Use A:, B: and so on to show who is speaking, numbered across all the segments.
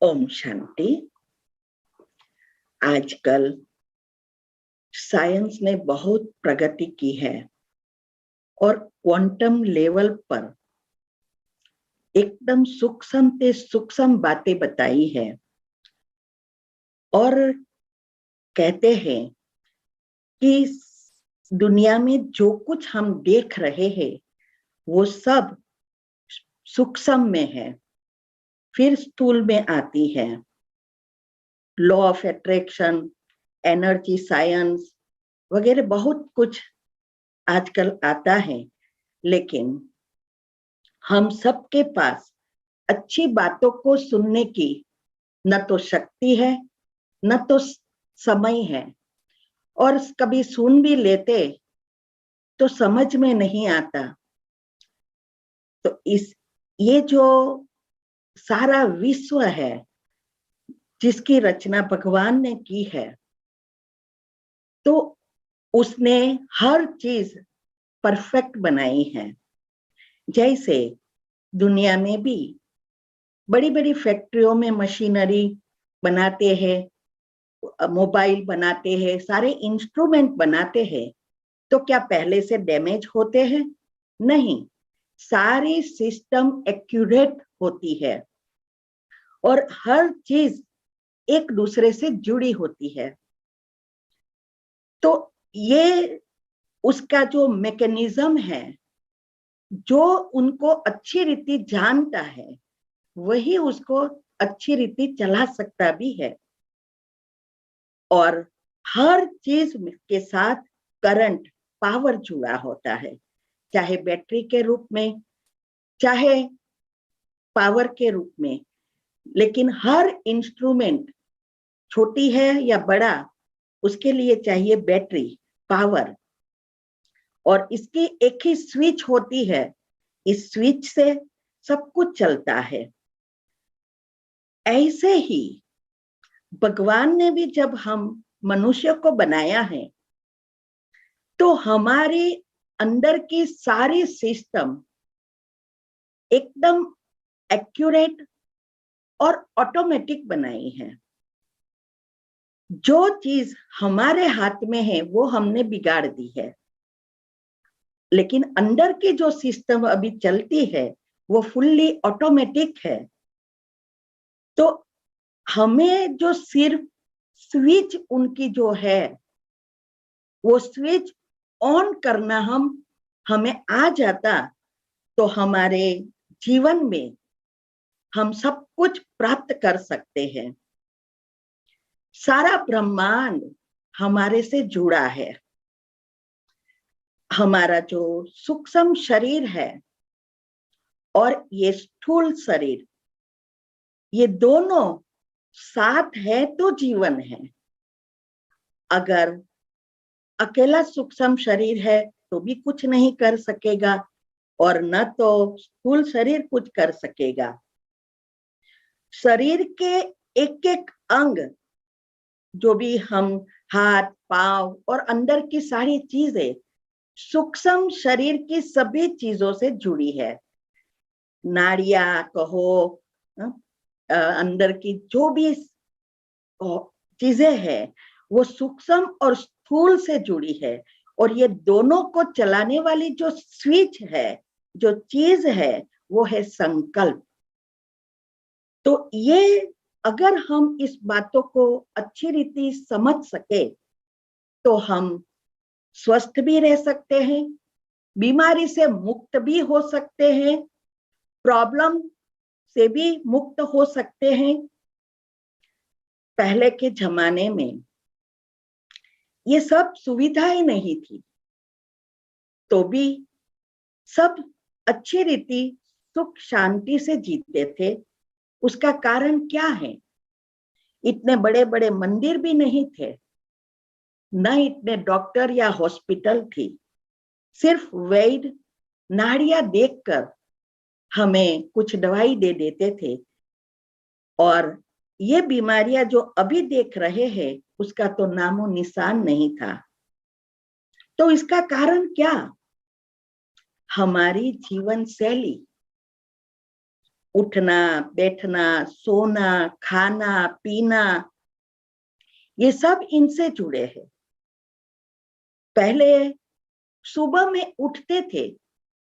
A: ओम शांति। आजकल साइंस ने बहुत प्रगति की है और क्वांटम लेवल पर एकदम सूक्ष्म से सूक्ष्म बातें बताई है और कहते हैं कि दुनिया में जो कुछ हम देख रहे हैं वो सब सूक्ष्म में है, फिर स्थूल में आती है। Law of attraction, energy science वगैरह बहुत कुछ आजकल आता है, लेकिन हम सबके पास अच्छी बातों को सुनने की न तो शक्ति है न तो समय है, और कभी सुन भी लेते तो समझ में नहीं आता। तो ये जो सारा विश्व है जिसकी रचना भगवान ने की है, तो उसने हर चीज परफेक्ट बनाई है। जैसे दुनिया में भी बड़ी बड़ी फैक्ट्रियों में मशीनरी बनाते हैं, मोबाइल बनाते हैं, सारे इंस्ट्रूमेंट बनाते हैं, तो क्या पहले से डैमेज होते हैं? नहीं, सारी सिस्टम एक्यूरेट होती है और हर चीज एक दूसरे से जुड़ी होती है। तो ये उसका जो मैकेनिज्म है, जो उनको अच्छी रीति जानता है वही उसको अच्छी रीति चला सकता भी है। और हर चीज के साथ करंट, पावर जुड़ा होता है, चाहे बैटरी के रूप में चाहे पावर के रूप में। लेकिन हर इंस्ट्रूमेंट छोटी है या बड़ा, उसके लिए चाहिए बैटरी, पावर, और इसकी एक ही स्विच होती है। इस स्विच से सब कुछ चलता है। ऐसे ही भगवान ने भी जब हम मनुष्य को बनाया है तो हमारे अंदर की सारी सिस्टम एकदम एक्यूरेट और ऑटोमेटिक बनाई है। जो चीज हमारे हाथ में है वो हमने बिगाड़ दी है, लेकिन अंदर की जो सिस्टम अभी चलती है वो फुल्ली ऑटोमेटिक है। तो हमें जो सिर्फ स्विच उनकी जो है वो स्विच ऑन करना हमें आ जाता, तो हमारे जीवन में हम सब कुछ प्राप्त कर सकते हैं। सारा ब्रह्मांड हमारे से जुड़ा है। हमारा जो सूक्ष्म शरीर है और ये स्थूल शरीर, ये दोनों साथ है तो जीवन है। अगर अकेला सूक्ष्म शरीर है तो भी कुछ नहीं कर सकेगा और न तो स्थूल शरीर कुछ कर सकेगा। शरीर के एक एक अंग, जो भी हम हाथ पांव और अंदर की सारी चीजें सूक्ष्म शरीर की सभी चीजों से जुड़ी है। नाड़ियां कहो, अंदर की जो भी चीजें हैं वो सूक्ष्म और स्थूल से जुड़ी है। और ये दोनों को चलाने वाली जो स्विच है, जो चीज है, वो है संकल्प। तो ये अगर हम इस बातों को अच्छी रीति समझ सके तो हम स्वस्थ भी रह सकते हैं, बीमारी से मुक्त भी हो सकते हैं, प्रॉब्लम से भी मुक्त हो सकते हैं। पहले के जमाने में ये सब सुविधाएं नहीं थी, तो भी सब अच्छी रीति सुख शांति से जीते थे। उसका कारण क्या है? इतने बड़े बड़े मंदिर भी नहीं थे, न इतने डॉक्टर या हॉस्पिटल थी। सिर्फ वैद्य नाड़ियां देखकर हमें कुछ दवाई दे देते थे, और ये बीमारियां जो अभी देख रहे हैं उसका तो नामो निशान नहीं था। तो इसका कारण क्या? हमारी जीवन शैली, उठना, बैठना, सोना, खाना, पीना, ये सब इनसे जुड़े हैं। पहले सुबह में उठते थे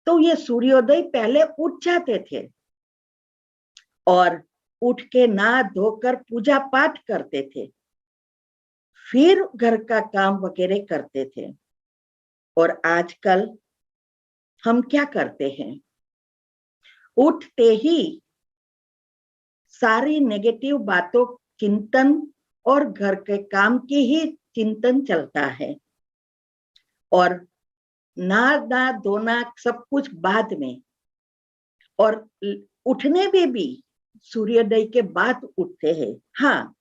A: तो ये सूर्योदय पहले उठ जाते थे और उठ के नहा धोकर पूजा पाठ करते थे, फिर घर का काम वगैरह करते थे। और आजकल हम क्या करते हैं, उठते ही सारी नेगेटिव बातों चिंतन और घर के काम की ही चिंतन चलता है, और ना धोना सब कुछ बाद में, और उठने में भी सूर्योदय के बाद उठते हैं। हाँ,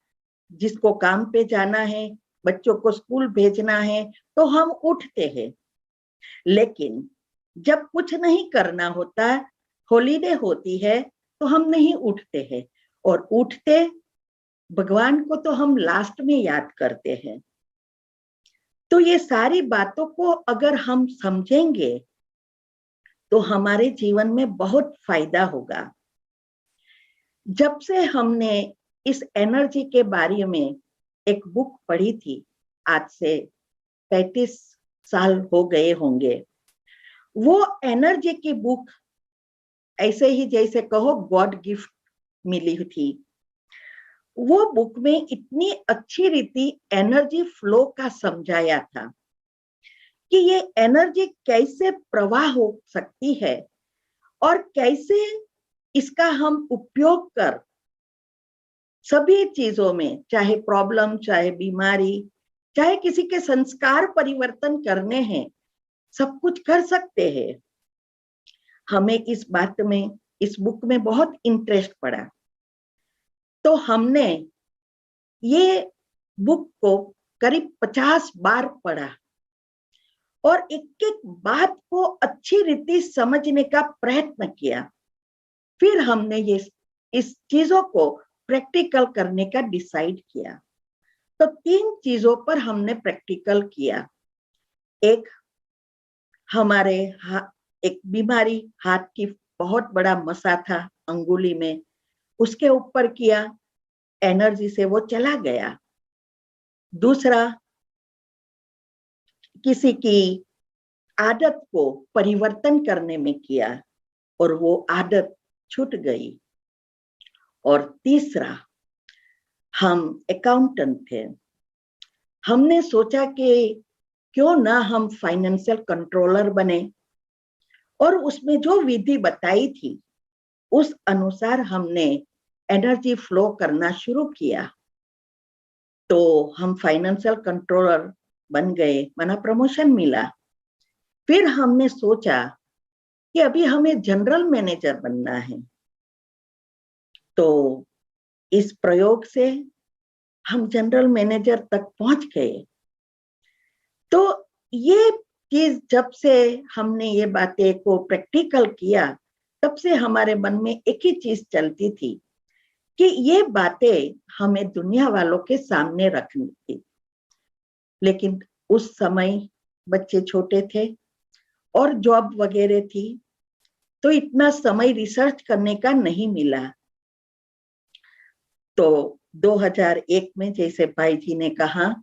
A: जिसको काम पे जाना है, बच्चों को स्कूल भेजना है, तो हम उठते हैं। लेकिन जब कुछ नहीं करना होता, हॉलीडे होती है, तो हम नहीं उठते हैं। और उठते भगवान को तो हम लास्ट में याद करते हैं। तो ये सारी बातों को अगर हम समझेंगे तो हमारे जीवन में बहुत फायदा होगा। जब से हमने इस एनर्जी के बारे में एक बुक पढ़ी थी, आज से 35 साल हो गए होंगे, वो एनर्जी की बुक ऐसे ही जैसे कहो गॉड गिफ्ट मिली थी। वो बुक में इतनी अच्छी रीति एनर्जी फ्लो का समझाया था कि ये एनर्जी कैसे प्रवाह हो सकती है और कैसे इसका हम उपयोग कर सभी चीजों में, चाहे प्रॉब्लम, चाहे बीमारी, चाहे किसी के संस्कार परिवर्तन करने हैं, सब कुछ कर सकते हैं। हमें इस बात में, इस बुक में बहुत इंटरेस्ट पड़ा, तो हमने ये बुक को करीब 50 बार पढ़ा और एक एक बात को अच्छी रीति समझने का प्रयत्न किया। फिर हमने ये इस चीजों को प्रैक्टिकल करने का डिसाइड किया। तो 3 चीजों पर हमने प्रैक्टिकल किया। एक, हमारे एक बीमारी, हाथ की बहुत बड़ा मसा था अंगुली में, उसके ऊपर किया, एनर्जी से वो चला गया। दूसरा, किसी की आदत को परिवर्तन करने में किया और वो आदत छूट गई। और तीसरा, हम अकाउंटेंट थे, हमने सोचा कि क्यों ना हम फाइनेंशियल कंट्रोलर बने, और उसमें जो विधि बताई थी उस अनुसार हमने एनर्जी फ्लो करना शुरू किया। तो हम फाइनेंशियल कंट्रोलर बन गए, माना प्रमोशन मिला। फिर हमने सोचा कि अभी हमें जनरल मैनेजर बनना है। तो इस प्रयोग से हम जनरल मैनेजर तक पहुंच गए। तो ये चीज जब से हमने ये बातें को प्रैक्टिकल किया, तब से हमारे मन में एक ही चीज चलती थी कि ये बातें हमें दुनिया वालों के सामने रखनी थी। लेकिन उस समय बच्चे छोटे थे और जॉब वगैरह थी, तो इतना समय रिसर्च करने का नहीं मिला। तो 2001 में, जैसे भाई जी ने कहा,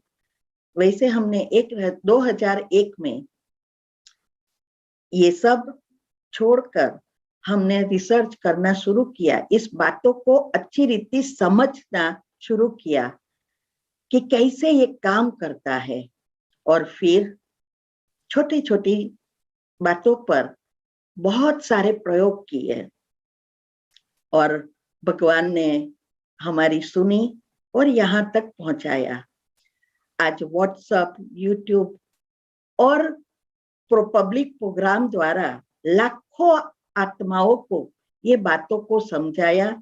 A: वैसे हमने 2001 में ये सब छोड़कर हमने रिसर्च करना शुरू किया, इस बातों को अच्छी रीति समझना शुरू किया कि कैसे ये काम करता है। और फिर छोटी छोटी बातों पर बहुत सारे प्रयोग किए और भगवान ने हमारी सुनी और यहाँ तक पहुंचाया। आज व्हाट्सएप, यूट्यूब और पब्लिक प्रोग्राम द्वारा लाखों आत्माओं को ये बातों को समझाया।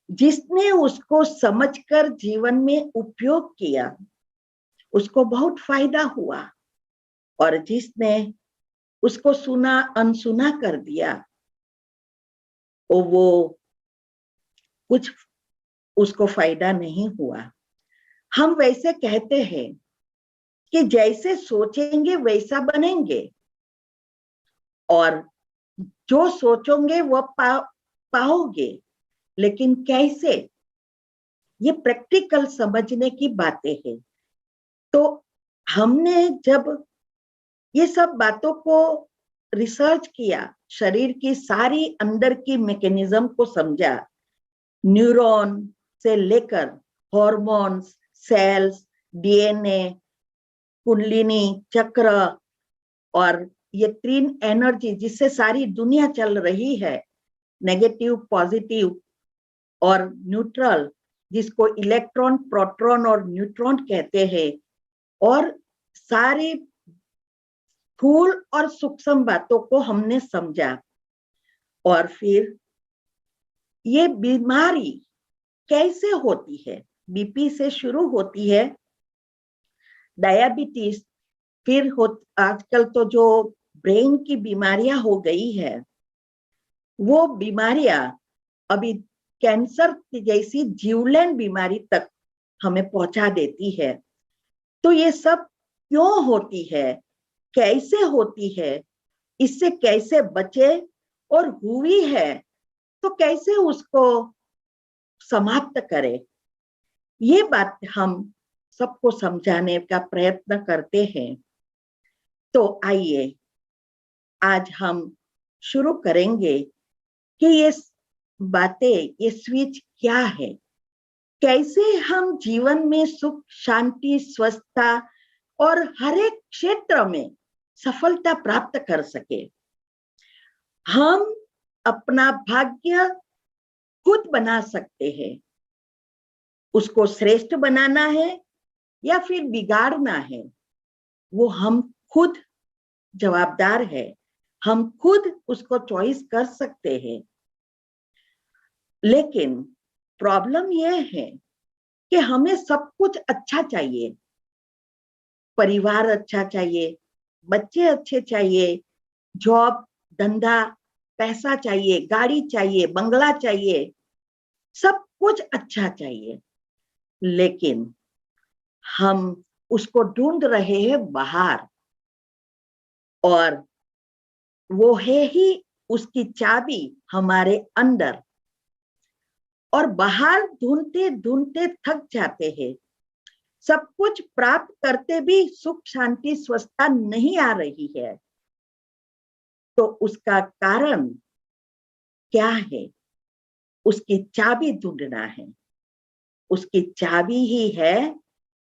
A: जिसने उसको समझकर जीवन में उपयोग किया उसको बहुत फायदा हुआ, और जिसने उसको सुना अनसुना कर दिया वो कुछ उसको फायदा नहीं हुआ। हम वैसे कहते हैं कि जैसे सोचेंगे वैसा बनेंगे, और जो सोचोगे वो पाओगे, लेकिन कैसे, ये प्रैक्टिकल समझने की बातें हैं। तो हमने जब ये सब बातों को रिसर्च किया, शरीर की सारी अंदर की मैकेनिज्म को समझा, न्यूरॉन से लेकर हॉर्मोन्स, सेल्स, डीएनए, कुंडलिनी चक्र, और ये तीन एनर्जी जिससे सारी दुनिया चल रही है, नेगेटिव, पॉजिटिव और न्यूट्रल, जिसको इलेक्ट्रॉन, प्रोटॉन और न्यूट्रॉन कहते हैं, और सारी स्थूल और सूक्ष्म बातों को हमने समझा। और फिर ये बीमारी कैसे होती है, बीपी से शुरू होती है, डायबिटीज, फिर आजकल तो जो ब्रेन की बीमारियां हो गई है, वो बीमारियां अभी कैंसर जैसी जीवलेन बीमारी तक हमें पहुंचा देती है। तो ये सब क्यों होती है, कैसे होती है, इससे कैसे बचे, और हुई है तो कैसे उसको समाप्त करें, ये बात हम सबको समझाने का प्रयत्न करते हैं। तो आइए आज हम शुरू करेंगे कि ये बातें, ये स्विच क्या है, कैसे हम जीवन में सुख, शांति, स्वस्थता और हर एक क्षेत्र में सफलता प्राप्त कर सके। हम अपना भाग्य खुद बना सकते हैं, उसको श्रेष्ठ बनाना है या फिर बिगाड़ना है, वो हम खुद जवाबदार है, हम खुद उसको चॉइस कर सकते हैं। लेकिन प्रॉब्लम यह है कि हमें सब कुछ अच्छा चाहिए, परिवार अच्छा चाहिए, बच्चे अच्छे चाहिए, जॉब, धंधा, पैसा चाहिए, गाड़ी चाहिए, बंगला चाहिए, सब कुछ अच्छा चाहिए, लेकिन हम उसको ढूंढ रहे हैं बाहर, और वो है ही उसकी चाबी हमारे अंदर, और बाहर ढूंढते ढूंढते थक जाते हैं। सब कुछ प्राप्त करते भी सुख, शांति, स्वस्थता नहीं आ रही है। तो उसका कारण क्या है, उसकी चाबी ढूंढना है। उसकी चाबी ही है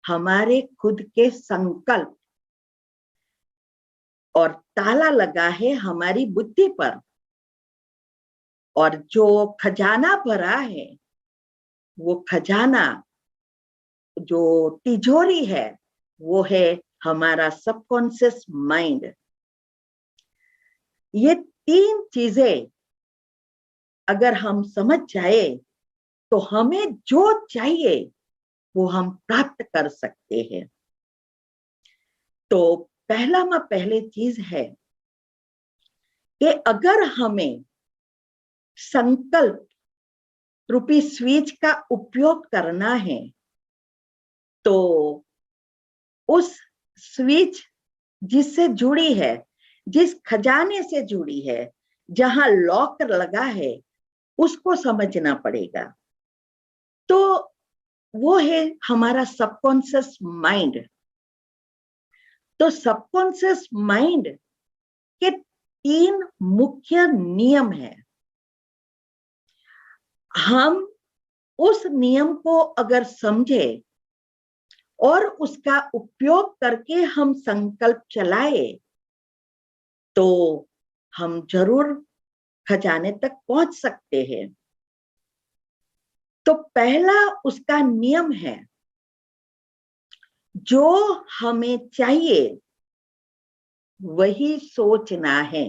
A: हमारे खुद के संकल्प, और ताला लगा है हमारी बुद्धि पर, और जो खजाना भरा है, वो खजाना, जो तिजोरी है, वो है हमारा सबकॉन्शियस माइंड। ये तीन चीजें अगर हम समझ जाए तो हमें जो चाहिए वो हम प्राप्त कर सकते हैं। तो पहली चीज है कि अगर हमें संकल्प रूपी स्विच का उपयोग करना है, तो उस स्विच जिससे जुड़ी है, जिस खजाने से जुड़ी है, जहां लॉक लगा है, उसको समझना पड़ेगा। तो वो है हमारा सबकॉन्शियस माइंड। तो सबकॉन्शियस माइंड के तीन मुख्य नियम है। हम उस नियम को अगर समझे और उसका उपयोग करके हम संकल्प चलाए, तो हम जरूर खजाने तक पहुंच सकते हैं। तो पहला उसका नियम है, जो हमें चाहिए वही सोचना है,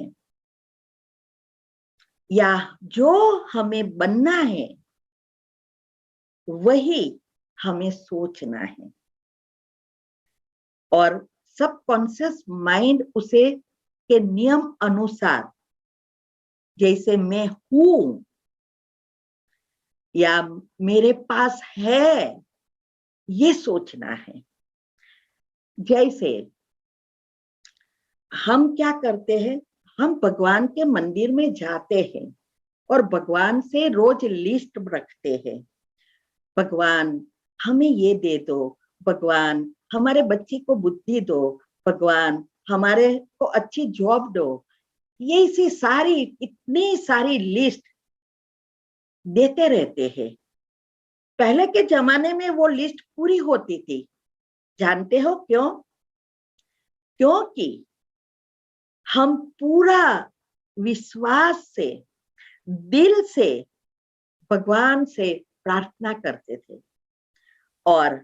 A: या जो हमें बनना है वही हमें सोचना है। और सबकॉन्शियस माइंड उसे के नियम अनुसार, जैसे मैं हूं या मेरे पास है, ये सोचना है। जैसे हम क्या करते हैं, हम भगवान के मंदिर में जाते हैं, और भगवान से रोज लिस्ट रखते हैं। भगवान हमें ये दे दो, भगवान हमारे बच्चे को बुद्धि दो, भगवान हमारे को अच्छी जॉब दो। ये सी सारी इतनी सारी लिस्ट देते रहते हैं। पहले के जमाने में वो लिस्ट पूरी होती थी। जानते हो क्यों? क्योंकि हम पूरा विश्वास से, दिल से भगवान से प्रार्थना करते थे और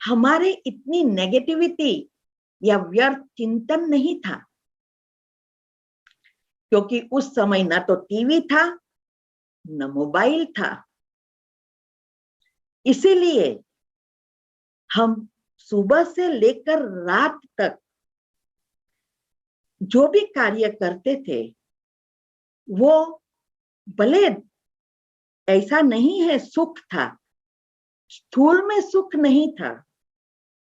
A: हमारे इतनी नेगेटिविटी या व्यर्थ चिंतन नहीं था, क्योंकि उस समय ना तो टीवी था न मोबाइल था। इसीलिए हम सुबह से लेकर रात तक जो भी कार्य करते थे वो भले ऐसा नहीं है सुख था, स्थूल में सुख नहीं था,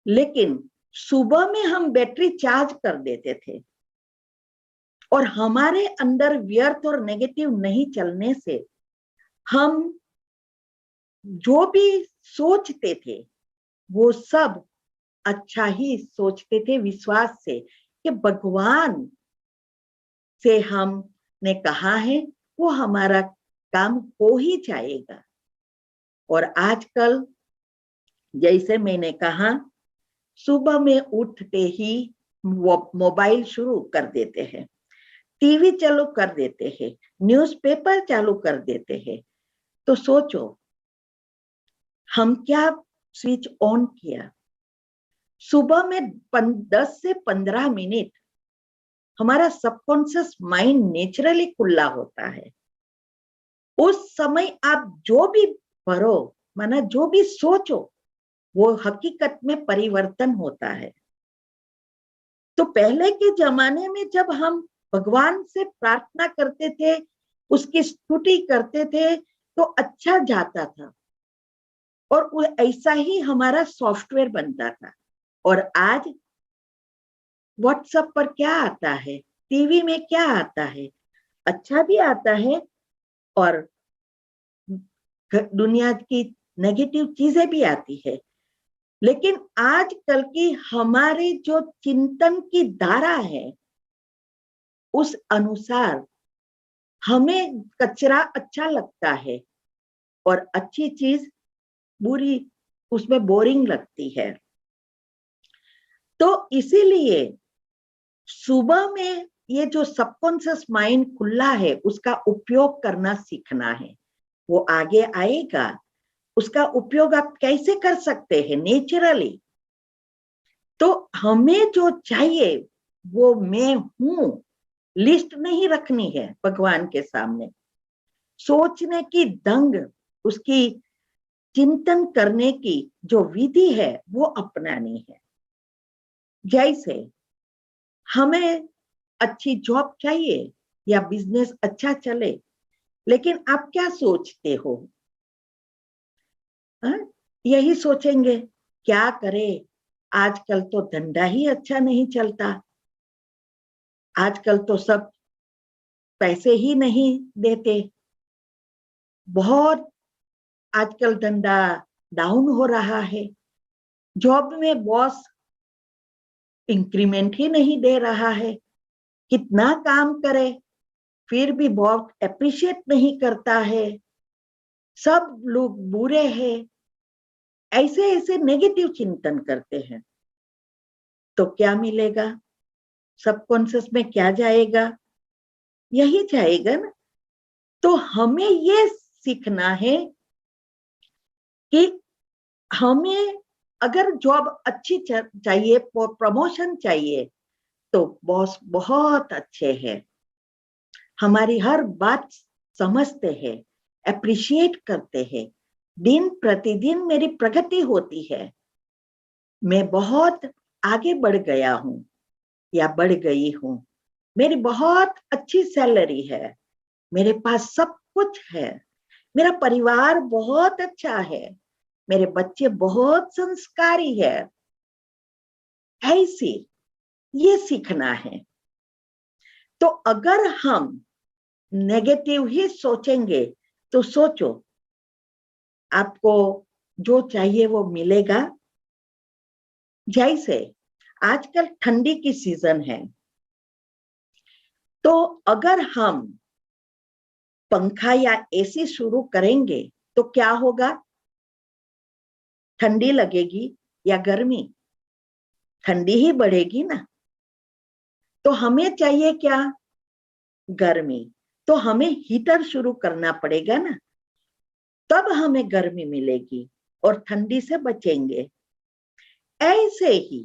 A: लेकिन सुबह में हम बैटरी चार्ज कर देते थे और हमारे अंदर व्यर्थ और नेगेटिव नहीं चलने से हम जो भी सोचते थे वो सब अच्छा ही सोचते थे, विश्वास से कि भगवान से हमने कहा है वो हमारा काम हो ही जाएगा। और आजकल जैसे मैंने कहा, सुबह में उठते ही वो मोबाइल शुरू कर देते हैं, टीवी चालू कर देते हैं, न्यूज़पेपर चालू कर देते हैं। तो सोचो हम क्या स्विच ऑन किया, सुबह में 10 से 15 मिनट हमारा सबकॉन्शियस माइंड नेचुरली खुला होता है। उस समय आप जो भी पढ़ो, माना जो भी सोचो, वो हकीकत में परिवर्तन होता है। तो पहले के जमाने में जब हम भगवान से प्रार्थना करते थे, उसकी स्तुति करते थे, तो अच्छा जाता था और ऐसा ही हमारा सॉफ्टवेयर बनता था। और आज व्हाट्सएप पर क्या आता है, टीवी में क्या आता है, अच्छा भी आता है और दुनिया की नेगेटिव चीजें भी आती है। लेकिन आजकल की हमारे जो चिंतन की धारा है उस अनुसार हमें कचरा अच्छा लगता है और अच्छी चीज बुरी, उसमें बोरिंग लगती है। तो इसीलिए सुबह में ये जो सबकॉन्शियस माइंड खुला है उसका उपयोग करना सीखना है। वो आगे आएगा, उसका उपयोग आप कैसे कर सकते हैं नेचुरली। तो हमें जो चाहिए वो मैं हूं, लिस्ट नहीं रखनी है भगवान के सामने। सोचने की दंग, उसकी चिंतन करने की जो विधि है वो अपनानी है। जैसे हमें अच्छी जॉब चाहिए या बिजनेस अच्छा चले, लेकिन आप क्या सोचते हो? यही सोचेंगे क्या करें, आजकल तो धंधा ही अच्छा नहीं चलता, आजकल तो सब पैसे ही नहीं देते, बहुत आजकल धंधा डाउन हो रहा है, जॉब में बॉस इंक्रीमेंट ही नहीं दे रहा है, कितना काम करे फिर भी बॉस अप्रिशिएट नहीं करता है, सब लोग बुरे हैं। ऐसे ऐसे नेगेटिव चिंतन करते हैं तो क्या मिलेगा? सबकॉन्शियस में क्या जाएगा? यही जाएगा ना। तो हमें ये सीखना है कि हमें अगर जॉब अच्छी चाहिए, प्रमोशन चाहिए, तो बॉस बहुत अच्छे हैं, हमारी हर बात समझते हैं, अप्रिशिएट करते हैं, दिन प्रतिदिन मेरी प्रगति होती है, मैं बहुत आगे बढ़ गया हूं या बढ़ गई हूं, मेरी बहुत अच्छी सैलरी है, मेरे पास सब कुछ है, मेरा परिवार बहुत अच्छा है, मेरे बच्चे बहुत संस्कारी है। ऐसी ये सीखना है। तो अगर हम नेगेटिव ही सोचेंगे तो सोचो, आपको जो चाहिए वो मिलेगा। जैसे आजकल ठंडी की सीजन है, तो अगर हम पंखा या एसी शुरू करेंगे तो क्या होगा? ठंडी लगेगी या गर्मी? ठंडी ही बढ़ेगी ना। तो हमें चाहिए क्या? गर्मी। तो हमें हीटर शुरू करना पड़ेगा ना, तब हमें गर्मी मिलेगी और ठंडी से बचेंगे। ऐसे ही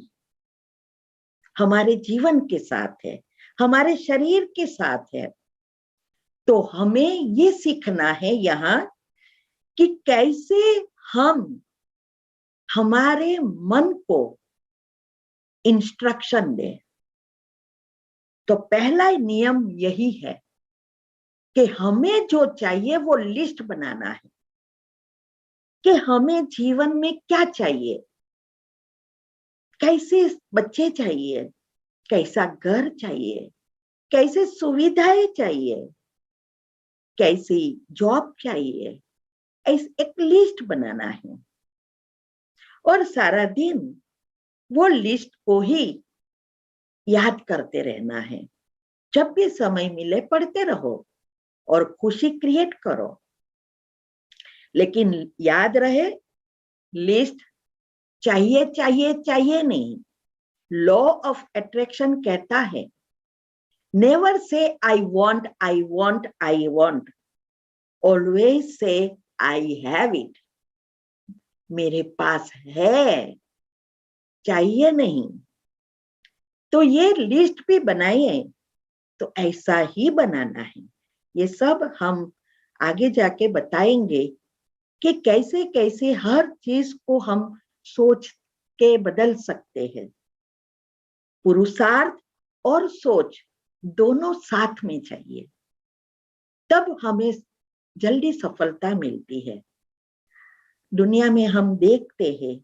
A: हमारे जीवन के साथ है, हमारे शरीर के साथ है। तो हमें ये सीखना है यहाँ कि कैसे हम हमारे मन को इंस्ट्रक्शन दें। तो पहला नियम यही है कि हमें जो चाहिए वो लिस्ट बनाना है कि हमें जीवन में क्या चाहिए, कैसे बच्चे चाहिए, कैसा घर चाहिए, कैसे सुविधाएं चाहिए, कैसी जॉब चाहिए। एक लिस्ट बनाना है और सारा दिन वो लिस्ट को ही याद करते रहना है। जब भी समय मिले पढ़ते रहो और खुशी क्रिएट करो। लेकिन याद रहे, लिस्ट चाहिए चाहिए चाहिए नहीं। लॉ ऑफ अट्रैक्शन कहता है, never say I want I want I want, always say I have it. मेरे पास है, चाहिए नहीं। तो ये लिस्ट भी बनाइए, तो ऐसा ही बनाना है। ये सब हम आगे जाके बताएंगे कि कैसे कैसे हर चीज को हम सोच के बदल सकते हैं। पुरुषार्थ और सोच दोनों साथ में चाहिए, तब हमें जल्दी सफलता मिलती है। दुनिया में हम देखते हैं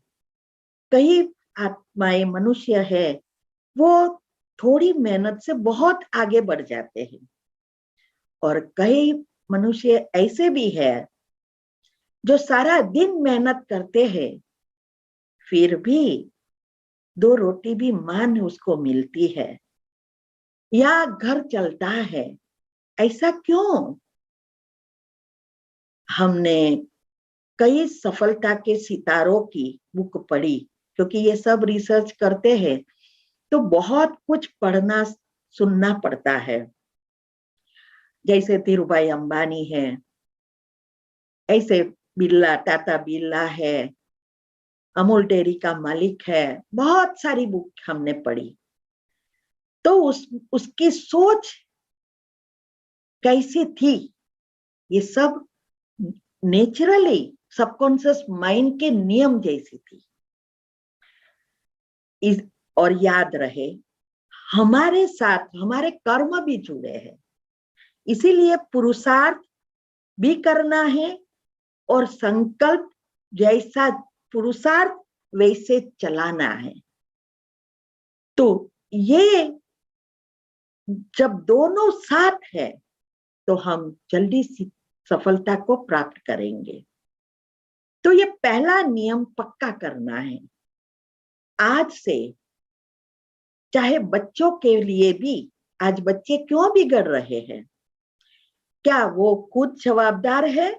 A: कई आत्माएं मनुष्य है, वो थोड़ी मेहनत से बहुत आगे बढ़ जाते हैं। और कई मनुष्य ऐसे भी है जो सारा दिन मेहनत करते हैं, फिर भी दो रोटी भी मान उसको मिलती है या घर चलता है। ऐसा क्यों? हमने कई सफलता के सितारों की बुक पढ़ी, क्योंकि ये सब रिसर्च करते हैं तो बहुत कुछ पढ़ना सुनना पड़ता है। जैसे धीरूभाई अंबानी है, ऐसे बिरला, टाटा बिरला है, अमूल डेयरी का मालिक है। बहुत सारी बुक हमने पढ़ी। तो उसकी सोच कैसी थी, ये सब नेचुरली सबकॉन्शियस माइंड के नियम जैसी थी। और याद रहे, हमारे साथ हमारे कर्म भी जुड़े हैं, इसीलिए पुरुषार्थ भी करना है और संकल्प जैसा पुरुषार्थ वैसे चलाना है। तो ये जब दोनों साथ है तो हम जल्दी सफलता को प्राप्त करेंगे। तो ये पहला नियम पक्का करना है आज से। चाहे बच्चों के लिए भी, आज बच्चे क्यों बिगड़ रहे हैं? क्या वो खुद जवाबदार है?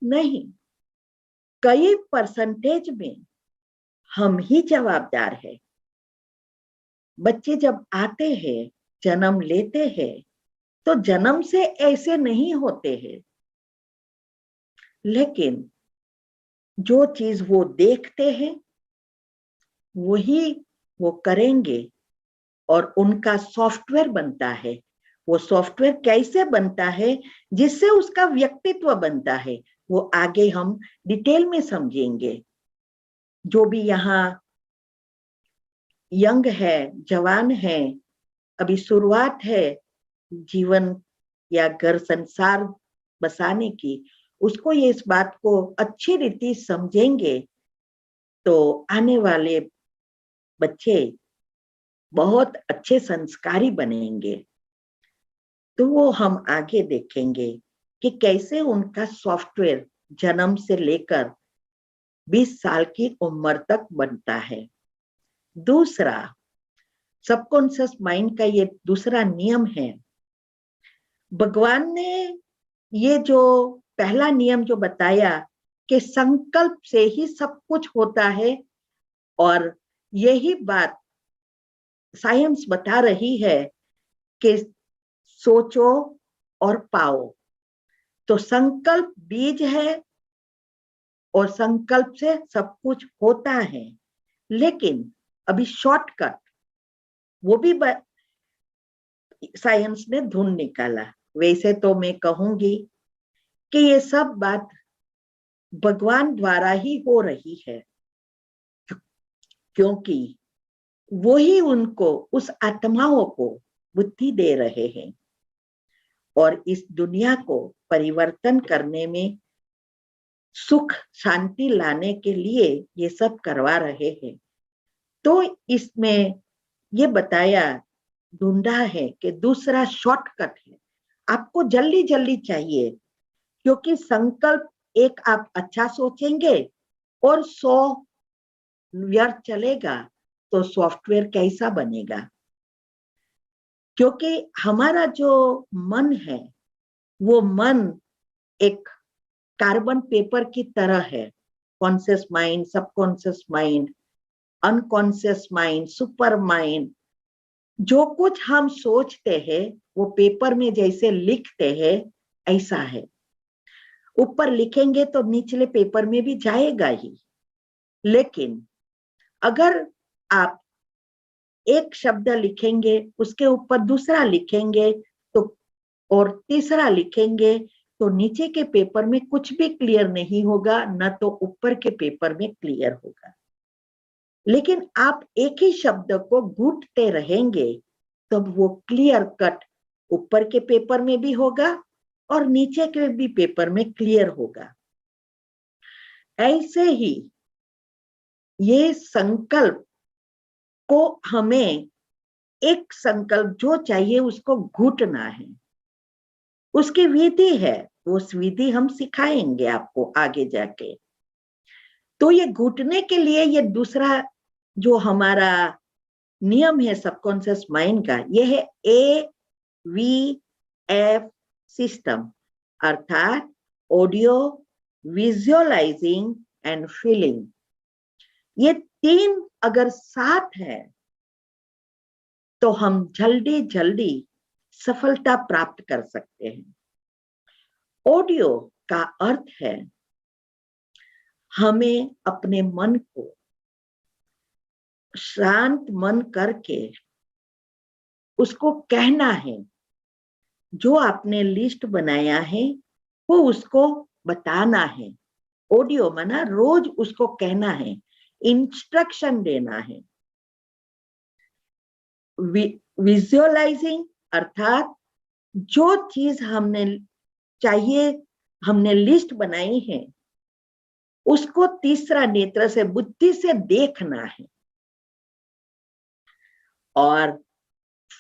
A: नहीं, कई परसेंटेज में हम ही जवाबदार है। बच्चे जब आते हैं, जन्म लेते हैं, तो जन्म से ऐसे नहीं होते हैं, लेकिन जो चीज वो देखते हैं वही वो करेंगे और उनका सॉफ्टवेयर बनता है। वो सॉफ्टवेयर कैसे बनता है? जिससे उसका व्यक्तित्व बनता है, वो आगे हम डिटेल में समझेंगे। जो भी यहाँ यंग है, जवान है, अभी शुरुआत है जीवन या घर संसार बसाने की, उसको ये इस बात को अच्छी रीति समझेंगे तो आने वाले बच्चे बहुत अच्छे संस्कारी बनेंगे। तो वो हम आगे देखेंगे कि कैसे उनका सॉफ्टवेयर जन्म से लेकर 20 साल की उम्र तक बनता है। दूसरा, सबकॉन्शियस माइंड का ये दूसरा नियम है। भगवान ने ये जो पहला नियम जो बताया कि संकल्प से ही सब कुछ होता है, और यही बात साइंस बता रही है कि सोचो और पाओ। तो संकल्प बीज है और संकल्प से सब कुछ होता है। लेकिन अभी शॉर्टकट वो भी साइंस ने ढूंढ निकाला। वैसे तो मैं कहूंगी कि ये सब बात भगवान द्वारा ही हो रही है, क्योंकि वो ही उनको, उस आत्माओं को बुद्धि दे रहे हैं और इस दुनिया को परिवर्तन करने में, सुख शांति लाने के लिए ये सब करवा रहे हैं। तो इसमें ये बताया, ढूंढा है कि दूसरा शॉर्टकट है। आपको जल्दी जल्दी चाहिए, क्योंकि संकल्प एक आप अच्छा सोचेंगे और 100 व्यर्थ चलेगा तो सॉफ्टवेयर कैसा बनेगा? क्योंकि हमारा जो मन है, वो मन एक कार्बन पेपर की तरह है। Conscious mind, subconscious mind, unconscious mind, super mind, जो कुछ हम सोचते हैं वो पेपर में जैसे लिखते हैं ऐसा है। ऊपर लिखेंगे तो निचले पेपर में भी जाएगा ही। लेकिन अगर आप एक शब्द लिखेंगे, उसके ऊपर दूसरा लिखेंगे तो, और तीसरा लिखेंगे, तो नीचे के पेपर में कुछ भी क्लियर नहीं होगा, न तो ऊपर के पेपर में क्लियर होगा। लेकिन आप एक ही शब्द को घूंटते रहेंगे तब वो क्लियर कट ऊपर के पेपर में भी होगा और नीचे के भी पेपर में क्लियर होगा। ऐसे ही ये संकल्प को हमें, एक संकल्प जो चाहिए उसको घूटना है, उसकी विधि है। उस विधि हम सिखाएंगे आपको आगे जाके। तो ये घुटने के लिए ये दूसरा जो हमारा नियम है सबकॉन्शियस माइंड का, ये है AVF सिस्टम, अर्थात ऑडियो, विजुअलाइजिंग एंड फीलिंग। ये 3 अगर साथ है तो हम जल्दी जल्दी सफलता प्राप्त कर सकते हैं। ऑडियो का अर्थ है हमें अपने मन को शांत मन करके उसको कहना है, जो आपने लिस्ट बनाया है वो उसको बताना है। ऑडियो माना रोज उसको कहना है, इंस्ट्रक्शन देना है। विजुअलाइजिंग अर्थात जो चीज हमने चाहिए, हमने लिस्ट बनाई है, उसको तीसरा नेत्र से, बुद्धि से देखना है। और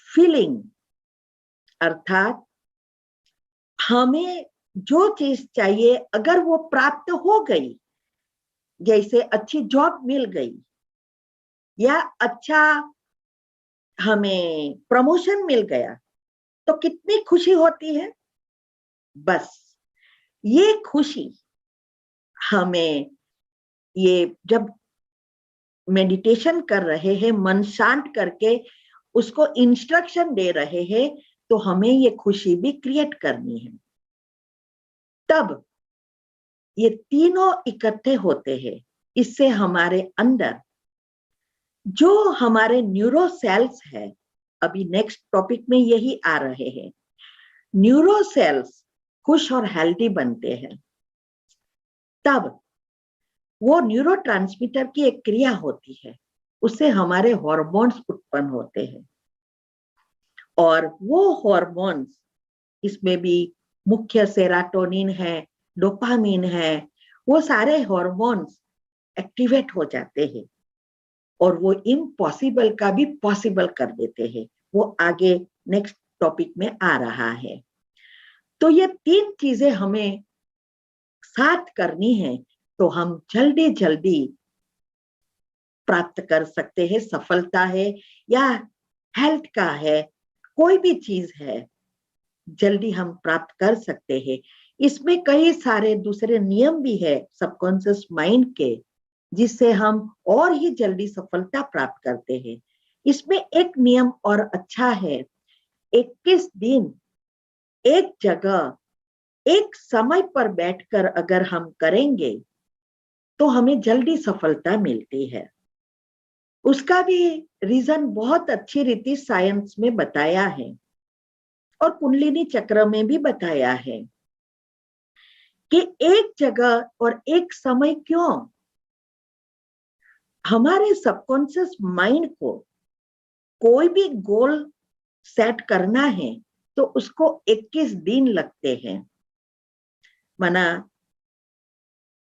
A: फीलिंग अर्थात हमें जो चीज चाहिए अगर वो प्राप्त हो गई, जैसे अच्छी जॉब मिल गई या अच्छा हमें प्रमोशन मिल गया, तो कितनी खुशी होती है। बस ये खुशी हमें, ये जब मेडिटेशन कर रहे हैं, मन शांत करके उसको इंस्ट्रक्शन दे रहे हैं, तो हमें ये खुशी भी क्रिएट करनी है। तब ये तीनों इकट्ठे होते हैं। इससे हमारे अंदर जो हमारे न्यूरो सेल्स है, अभी नेक्स्ट टॉपिक में यही आ रहे हैं, न्यूरो सेल्स खुश और हेल्दी बनते हैं। तब वो न्यूरोट्रांसमीटर की एक क्रिया होती है, उससे हमारे हार्मोन्स उत्पन्न होते हैं। और वो हार्मोन्स, इसमें भी मुख्य सेरोटोनिन है, डोपामिन है, वो सारे हार्मोन्स एक्टिवेट हो जाते हैं और वो इम्पॉसिबल का भी पॉसिबल कर देते हैं। वो आगे नेक्स्ट टॉपिक में आ रहा है। तो ये 3 चीजें हमें साथ करनी है तो हम जल्दी जल्दी प्राप्त कर सकते हैं। सफलता है या हेल्थ का है, कोई भी चीज है, जल्दी हम प्राप्त कर सकते हैं। इसमें कई सारे दूसरे नियम भी है सबकॉन्शियस माइंड के, जिससे हम और ही जल्दी सफलता प्राप्त करते हैं। इसमें एक नियम और अच्छा है, 21 दिन एक जगह एक समय पर बैठकर अगर हम करेंगे तो हमें जल्दी सफलता मिलती है। उसका भी रीजन बहुत अच्छी रीति साइंस में बताया है और कुंडलिनी चक्र में भी बताया है कि एक जगह और एक समय क्यों। हमारे सबकॉन्शियस माइंड को कोई भी गोल सेट करना है तो उसको 21 दिन लगते हैं। माना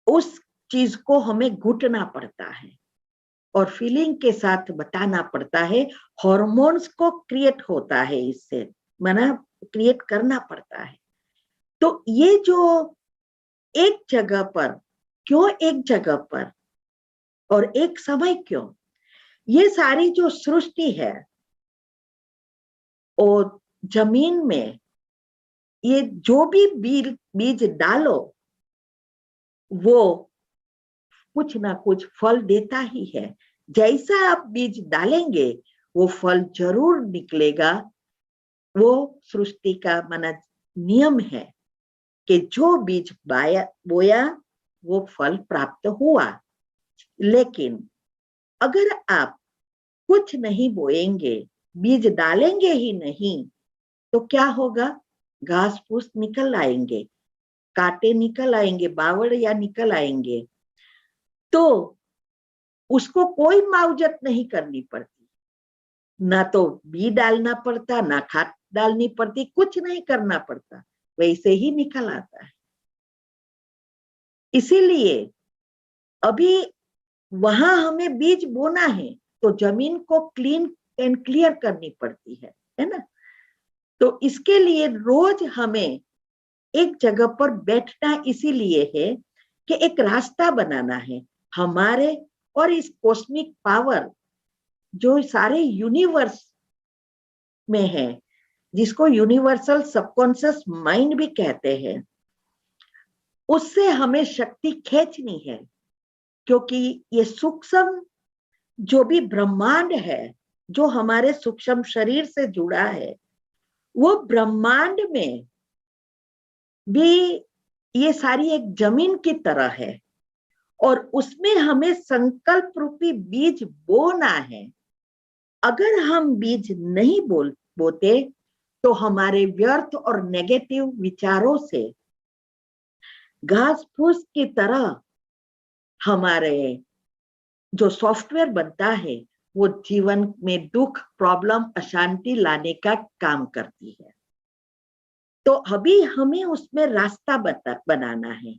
A: उस चीज को हमें घुटना पड़ता है और फीलिंग के साथ बताना पड़ता है। हॉर्मोन्स को क्रिएट होता है इससे, माना क्रिएट करना पड़ता है। तो ये जो एक जगह पर क्यों, एक जगह पर और एक समय क्यों, ये सारी जो सृष्टि है और जमीन में ये जो भी बीज डालो वो कुछ ना कुछ फल देता ही है। जैसा आप बीज डालेंगे वो फल जरूर निकलेगा। वो सृष्टि का माना नियम है कि जो बीज बोया वो फल प्राप्त हुआ। लेकिन अगर आप कुछ नहीं बोएंगे, बीज डालेंगे ही नहीं, तो क्या होगा? घास फूस निकल आएंगे, कांटे निकल आएंगे, बावड़ या निकल आएंगे। तो उसको कोई मावजत नहीं करनी पड़ती, ना तो बीज डालना पड़ता, ना खाद डालनी पड़ती, कुछ नहीं करना पड़ता, वैसे ही निकल आता है। इसीलिए अभी वहां हमें बीज बोना है तो जमीन को क्लीन एंड क्लियर करनी पड़ती है ना। तो इसके लिए रोज हमें एक जगह पर बैठना इसीलिए है कि एक रास्ता बनाना है हमारे और इस कॉस्मिक पावर जो सारे यूनिवर्स में है, जिसको यूनिवर्सल सबकॉन्शियस माइंड भी कहते हैं, उससे हमें शक्ति खींचनी है। क्योंकि ये सूक्ष्म जो भी ब्रह्मांड है, जो हमारे सूक्ष्म शरीर से जुड़ा है, वो ब्रह्मांड में भी ये सारी एक जमीन की तरह है और उसमें हमें संकल्प रूपी बीज बोना है। अगर हम बीज नहीं बोते तो हमारे व्यर्थ और नेगेटिव विचारों से घास फूस की तरह हमारे जो सॉफ्टवेयर बनता है वो जीवन में दुख, प्रॉब्लम, अशांति लाने का काम करती है। तो अभी हमें उसमें रास्ता बनाना है।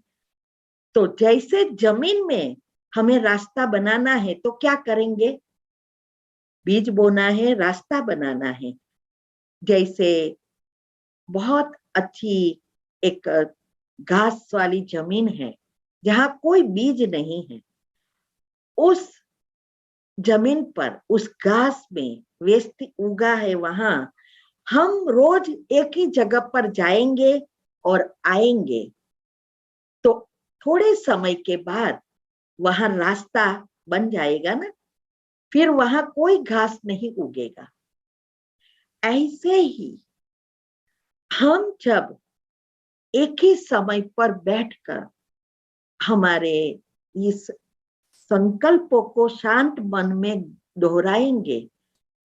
A: तो जैसे जमीन में हमें रास्ता बनाना है तो क्या करेंगे? बीज बोना है, रास्ता बनाना है। जैसे बहुत अच्छी एक घास वाली जमीन है जहां कोई बीज नहीं है, उस जमीन पर उस घास में वेस्ट उगा है, वहां हम रोज एक ही जगह पर जाएंगे और आएंगे तो थोड़े समय के बाद वहां रास्ता बन जाएगा ना, फिर वहां कोई घास नहीं उगेगा। ऐसे ही हम जब एक ही समय पर बैठकर हमारे इस संकल्पों को शांत मन में दोहराएंगे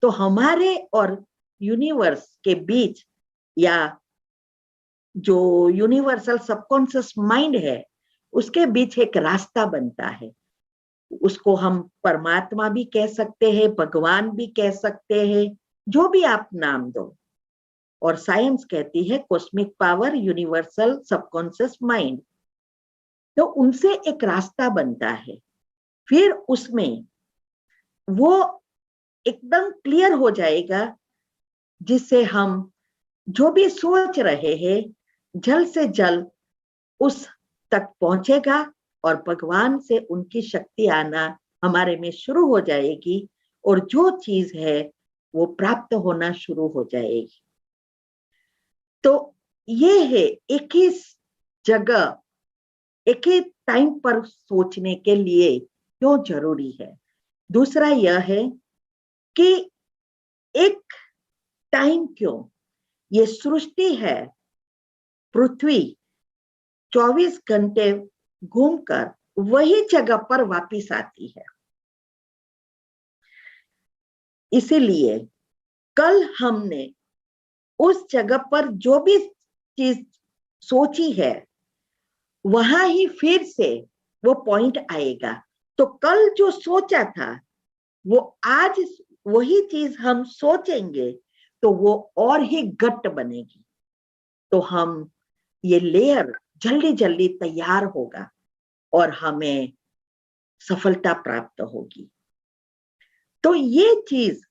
A: तो हमारे और यूनिवर्स के बीच या जो यूनिवर्सल सबकॉन्शियस माइंड है उसके बीच एक रास्ता बनता है। उसको हम परमात्मा भी कह सकते हैं, भगवान भी कह सकते हैं, जो भी आप नाम दो। और साइंस कहती है cosmic power, universal subconscious mind. तो उनसे एक रास्ता बनता है, फिर उसमें वो एकदम क्लियर हो जाएगा जिससे हम जो भी सोच रहे हैं जल्द से जल्द उस तक पहुंचेगा और भगवान से उनकी शक्ति आना हमारे में शुरू हो जाएगी और जो चीज है वो प्राप्त होना शुरू हो जाएगी। तो ये है एक ही जगह एक ही टाइम पर सोचने के लिए क्यों जरूरी है। दूसरा यह है कि एक टाइम क्यों, ये सृष्टि है, पृथ्वी 24 घंटे घूमकर वही जगह पर वापिस आती है। इसीलिए कल हमने उस जगह पर जो भी चीज सोची है वहां ही फिर से वो पॉइंट आएगा। तो कल जो सोचा था वो आज वही चीज हम सोचेंगे तो वो और ही गट्ट बनेगी। तो हम ये लेयर जल्दी जल्दी तैयार होगा और हमें सफलता प्राप्त होगी। तो ये चीज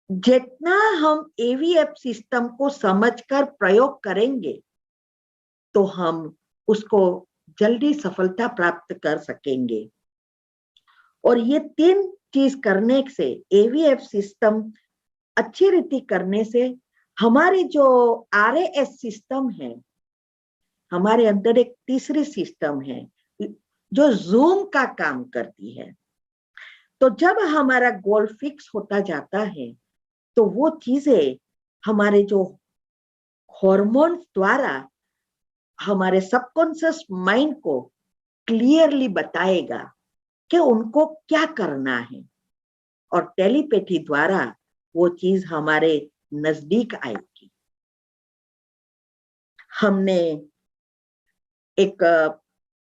A: जितना हम एवीएफ सिस्टम को समझकर प्रयोग करेंगे तो हम उसको जल्दी सफलता प्राप्त कर सकेंगे। और ये 3 चीज करने से, एवीएफ सिस्टम अच्छी रीति करने से हमारी जो आरएएस सिस्टम है, हमारे अंदर एक तीसरी सिस्टम है जो जूम का काम करती है। तो जब हमारा गोल फिक्स होता जाता है तो वो चीजें हमारे जो हार्मोन्स द्वारा हमारे सबकॉन्शियस माइंड को क्लियरली बताएगा कि उनको क्या करना है और टेलीपैथी द्वारा वो चीज हमारे नजदीक आएगी। हमने एक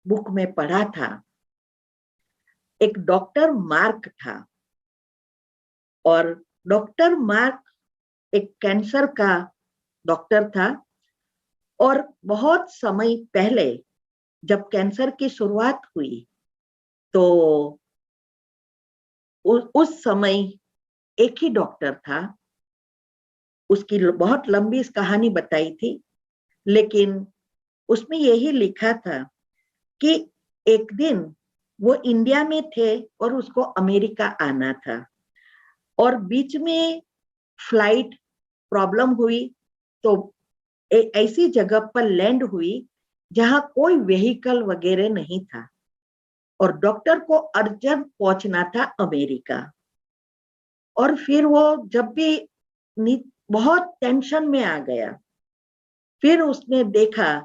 A: बुक में पढ़ा था, एक डॉक्टर मार्क था और डॉक्टर मार्क एक कैंसर का डॉक्टर था और बहुत समय पहले जब कैंसर की शुरुआत हुई तो उस समय एक ही डॉक्टर था। उसकी बहुत लंबी कहानी बताई थी, लेकिन उसमें यही लिखा था कि एक दिन वो इंडिया में थे और उसको अमेरिका आना था और बीच में फ्लाइट प्रॉब्लम हुई तो ऐसी जगह पर लैंड हुई जहां कोई व्हीकल वगैरह नहीं था और डॉक्टर को अर्जेंट पहुंचना था अमेरिका। और फिर वो जब भी बहुत टेंशन में आ गया, फिर उसने देखा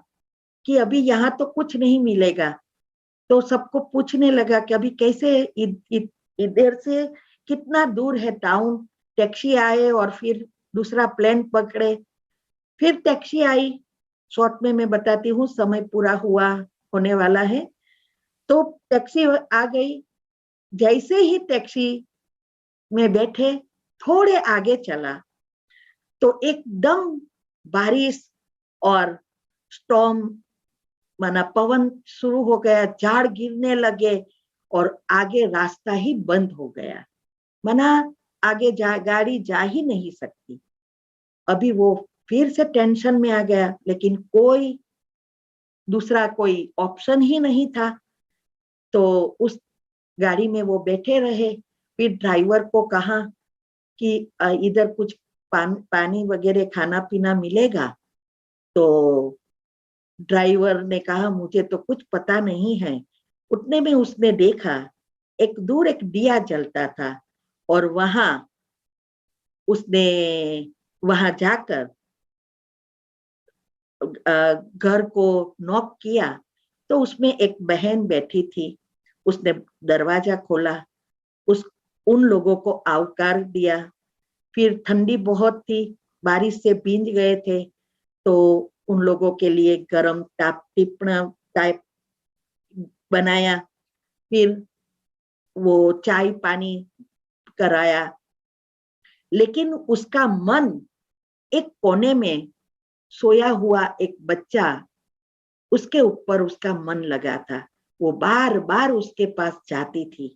A: कि अभी यहाँ तो कुछ नहीं मिलेगा, तो सबको पूछने लगा कि अभी कैसे इधर से कितना दूर है टाउन। टैक्सी आए और फिर दूसरा प्लेन पकड़े, फिर टैक्सी आई। शॉर्ट में मैं बताती हूँ, समय पूरा हुआ होने वाला है। तो टैक्सी आ गई, जैसे ही टैक्सी में बैठे थोड़े आगे चला तो एकदम बारिश और स्टॉर्म माना पवन शुरू हो गया, झाड़ गिरने लगे और आगे रास्ता ही बंद हो गया। माना आगे गाड़ी जा ही नहीं सकती। अभी वो फिर से टेंशन में आ गया, लेकिन कोई दूसरा कोई ऑप्शन ही नहीं था। तो उस गाड़ी में वो बैठे रहे। फिर ड्राइवर को कहा कि इधर कुछ पानी वगैरह खाना पीना मिलेगा। तो ड्राइवर ने कहा मुझे तो कुछ पता नहीं है। उतने में उसने देखा एक दूर एक दिया जलता था और उसने वहां जाकर घर को नॉक किया तो उसमें एक बहन बैठी थी। उसने दरवाजा खोला, उन लोगों को आवकार दिया। फिर ठंडी बहुत थी, बारिश से भींज गए थे, तो उन लोगों के लिए गरम टिपना टाइप बनाया। फिर वो चाय पानी कराया, लेकिन उसका मन एक कोने में सोया हुआ एक बच्चा, उसके ऊपर उसका मन लगा था। वो बार बार उसके पास जाती थी,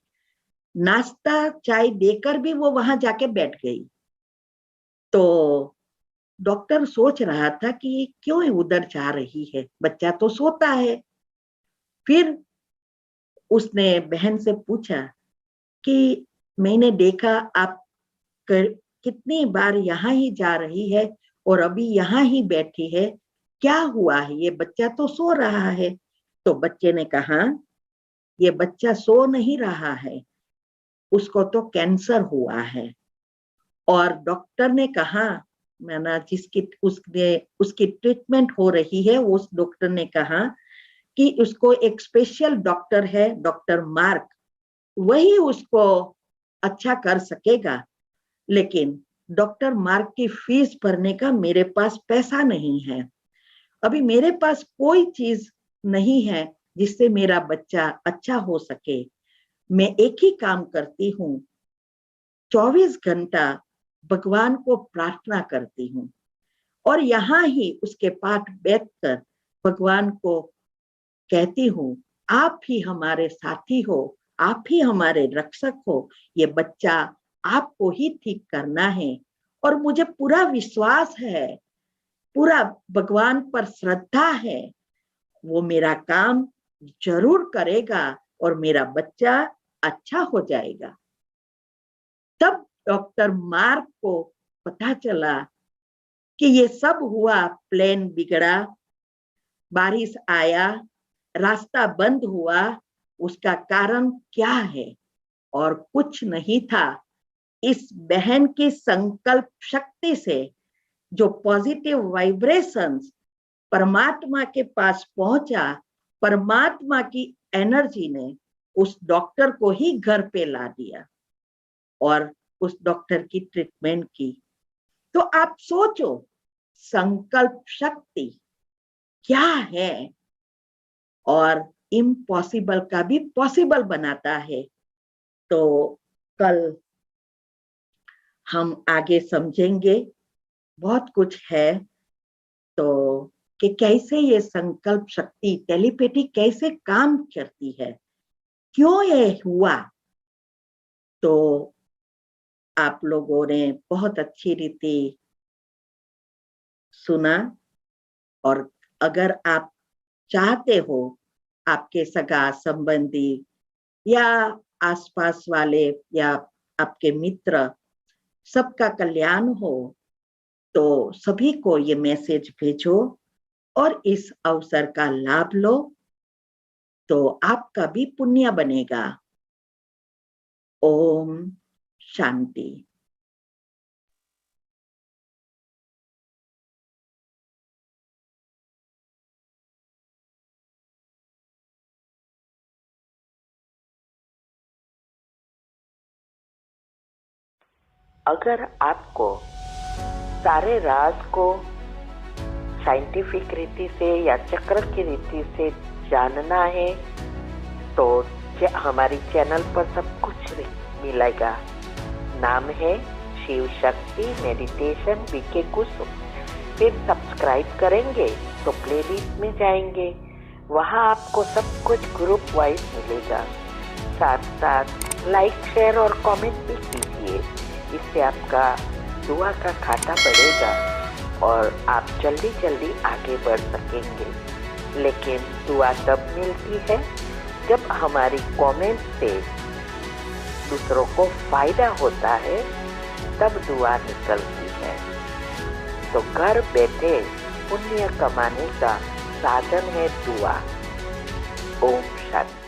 A: नाश्ता चाय देकर भी वो वहां जाके बैठ गई। तो डॉक्टर सोच रहा था कि ये क्यों उधर जा रही है, बच्चा तो सोता है। फिर उसने बहन से पूछा कि मैंने देखा आप कितनी बार यहाँ ही जा रही है और अभी यहाँ ही बैठी है, क्या हुआ है, ये बच्चा तो सो रहा है। तो बच्चे ने कहा ये बच्चा सो नहीं रहा है, उसको तो कैंसर हुआ है। और डॉक्टर ने कहा, मैंने जिसकी उसकी ट्रीटमेंट हो रही है, उस डॉक्टर ने कहा कि उसको एक स्पेशल डॉक्टर है, डॉक्टर मार्क, वही उसको अच्छा कर सकेगा। लेकिन डॉक्टर मार्क की फीस भरने का मेरे पास पैसा नहीं है, अभी मेरे पास कोई चीज नहीं है जिससे मेरा बच्चा अच्छा हो सके। मैं एक ही काम करती हूँ, 24 घंटा भगवान को प्रार्थना करती हूँ और यहाँ ही उसके पास बैठकर भगवान को कहती हूँ, आप ही हमारे साथी हो, आप ही हमारे रक्षक हो, ये बच्चा आपको ही ठीक करना है। और मुझे पूरा विश्वास है, पूरा भगवान पर श्रद्धा है, वो मेरा काम जरूर करेगा और मेरा बच्चा अच्छा हो जाएगा। तब डॉक्टर मार्क को पता चला कि ये सब हुआ, प्लेन बिगड़ा, बारिश आया, रास्ता बंद हुआ, उसका कारण क्या है? और कुछ नहीं था, इस बहन की संकल्प शक्ति से जो पॉजिटिव वाइब्रेशंस परमात्मा के पास पहुंचा, परमात्मा की एनर्जी ने उस डॉक्टर को ही घर पे ला दिया और उस डॉक्टर की ट्रीटमेंट की। तो आप सोचो, संकल्प शक्ति क्या है, और इम्पॉसिबल का भी पॉसिबल बनाता है। तो कल हम आगे समझेंगे, बहुत कुछ है, तो कि कैसे ये संकल्प शक्ति टेलीपैथी कैसे काम करती है, क्यों ये हुआ। तो आप लोगों ने बहुत अच्छी रीति सुना, और अगर आप चाहते हो आपके सगा संबंधी या आसपास वाले या आपके मित्र सबका कल्याण हो, तो सभी को ये मैसेज भेजो और इस अवसर का लाभ लो, तो आपका भी पुण्य बनेगा। ओम शांति।
B: अगर आपको सारे राज को साइंटिफिक रीति से या चक्र की रीति से जानना है तो हमारी चैनल पर सब कुछ मिलेगा। नाम है शिव शक्ति मेडिटेशन बीके कुसुम। फिर सब्सक्राइब करेंगे तो प्लेलिस्ट में जाएंगे, वहाँ आपको सब कुछ ग्रुप वाइज मिलेगा। साथ साथ लाइक शेयर और कमेंट भी कीजिए, इससे आपका दुआ का खाता बढ़ेगा और आप जल्दी जल्दी आगे बढ़ सकेंगे। लेकिन दुआ तब मिलती है जब हमारी कमेंट से दूसरों को फायदा होता है, तब दुआ निकलती है। तो घर बैठे पुण्य कमाने का साधन है दुआ। ओम शांति।